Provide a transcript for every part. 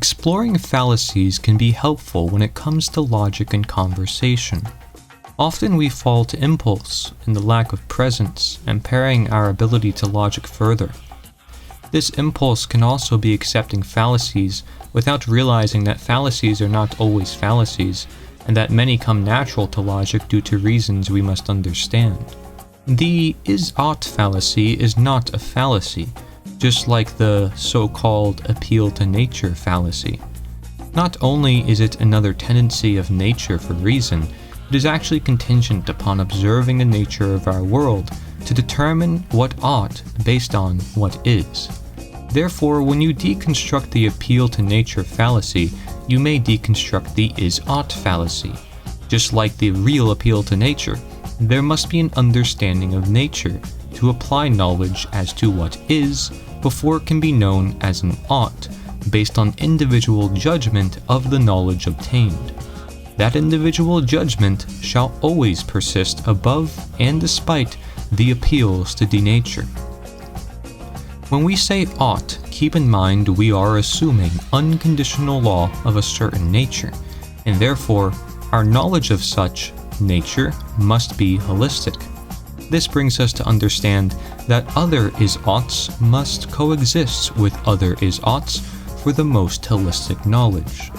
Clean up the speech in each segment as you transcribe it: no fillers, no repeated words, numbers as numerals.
Exploring fallacies can be helpful when it comes to logic and conversation. Often we fall to impulse and the lack of presence, impairing our ability to logic further. This impulse can also be accepting fallacies without realizing that fallacies are not always fallacies, and that many come natural to logic due to reasons we must understand. The is-ought fallacy is not a fallacy, just like the so-called appeal to nature fallacy. Not only is it another tendency of nature for reason, it is actually contingent upon observing the nature of our world to determine what ought based on what is. Therefore, when you deconstruct the appeal to nature fallacy, you may deconstruct the is-ought fallacy. Just like the real appeal to nature, there must be an understanding of nature to apply knowledge as to what is before it can be known as an ought, based on individual judgment of the knowledge obtained. That individual judgment shall always persist above and despite the appeals to denature. When we say ought, keep in mind we are assuming unconditional law of a certain nature, and therefore our knowledge of such nature must be holistic. This brings us to understand that other is-oughts must coexist with other is-oughts for the most holistic knowledge.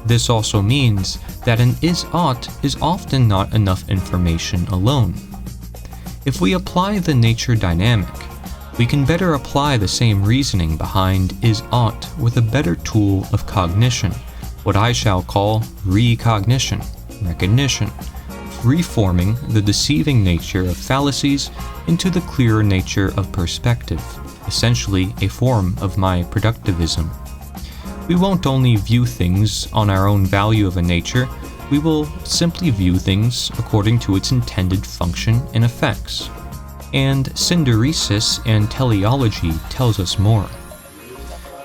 This also means that an is-ought is often not enough information alone. If we apply the nature dynamic, we can better apply the same reasoning behind is-ought with a better tool of cognition, what I shall call recognition, recognition, reforming the deceiving nature of fallacies into the clearer nature of perspective, essentially a form of my productivism. We won't only view things on our own value of a nature, we will simply view things according to its intended function and effects. And synderesis and teleology tells us more.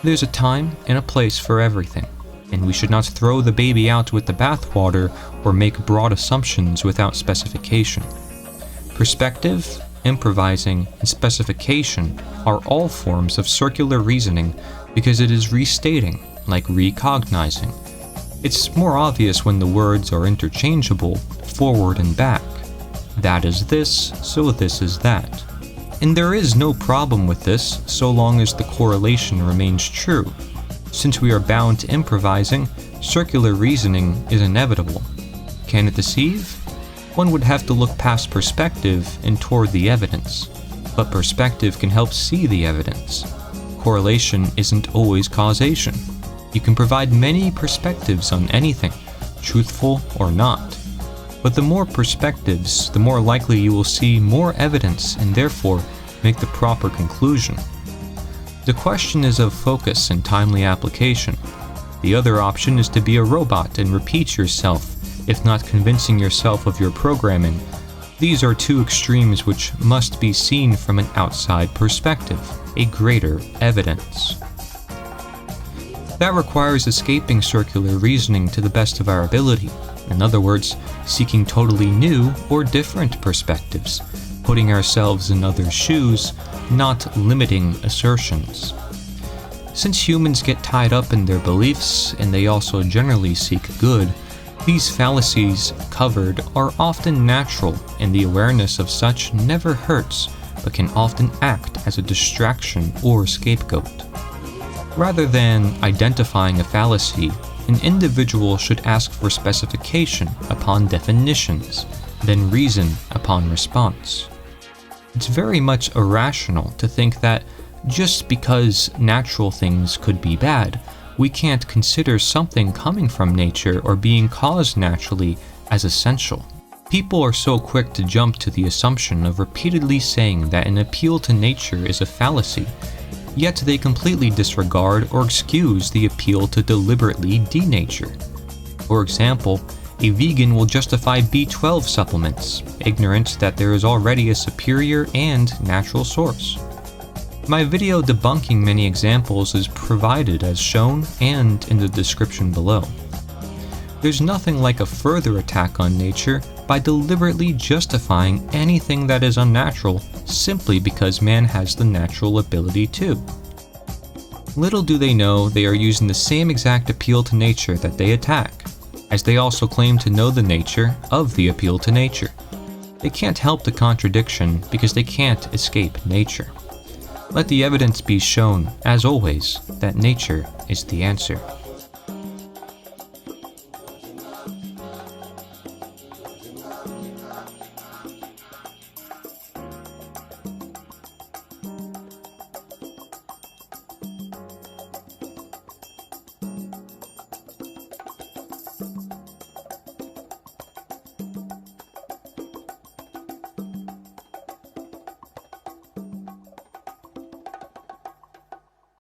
There's a time and a place for everything, and we should not throw the baby out with the bathwater or make broad assumptions without specification. Perspective, improvising, and specification are all forms of circular reasoning because it is restating, like recognizing. It's more obvious when the words are interchangeable, forward and back. That is this, so this is that. And there is no problem with this so long as the correlation remains true. Since we are bound to improvising, circular reasoning is inevitable. Can it deceive? One would have to look past perspective and toward the evidence. But perspective can help see the evidence. Correlation isn't always causation. You can provide many perspectives on anything, truthful or not. But the more perspectives, the more likely you will see more evidence and therefore make the proper conclusion. The question is of focus and timely application. The other option is to be a robot and repeat yourself, if not convincing yourself of your programming. These are two extremes which must be seen from an outside perspective, a greater evidence. That requires escaping circular reasoning to the best of our ability. In other words, seeking totally new or different perspectives, putting ourselves in others' shoes, not limiting assertions. Since humans get tied up in their beliefs, and they also generally seek good, these fallacies covered are often natural, and the awareness of such never hurts, but can often act as a distraction or scapegoat. Rather than identifying a fallacy, an individual should ask for specification upon definitions, then reason upon response. It's very much irrational to think that just because natural things could be bad, we can't consider something coming from nature or being caused naturally as essential. People are so quick to jump to the assumption of repeatedly saying that an appeal to nature is a fallacy, yet they completely disregard or excuse the appeal to deliberately denature. For example, a vegan will justify B12 supplements, ignorant that there is already a superior and natural source. My video debunking many examples is provided as shown and in the description below. There's nothing like a further attack on nature by deliberately justifying anything that is unnatural simply because man has the natural ability to. Little do they know they are using the same exact appeal to nature that they attack, as they also claim to know the nature of the appeal to nature. They can't help the contradiction because they can't escape nature. Let the evidence be shown, as always, that nature is the answer.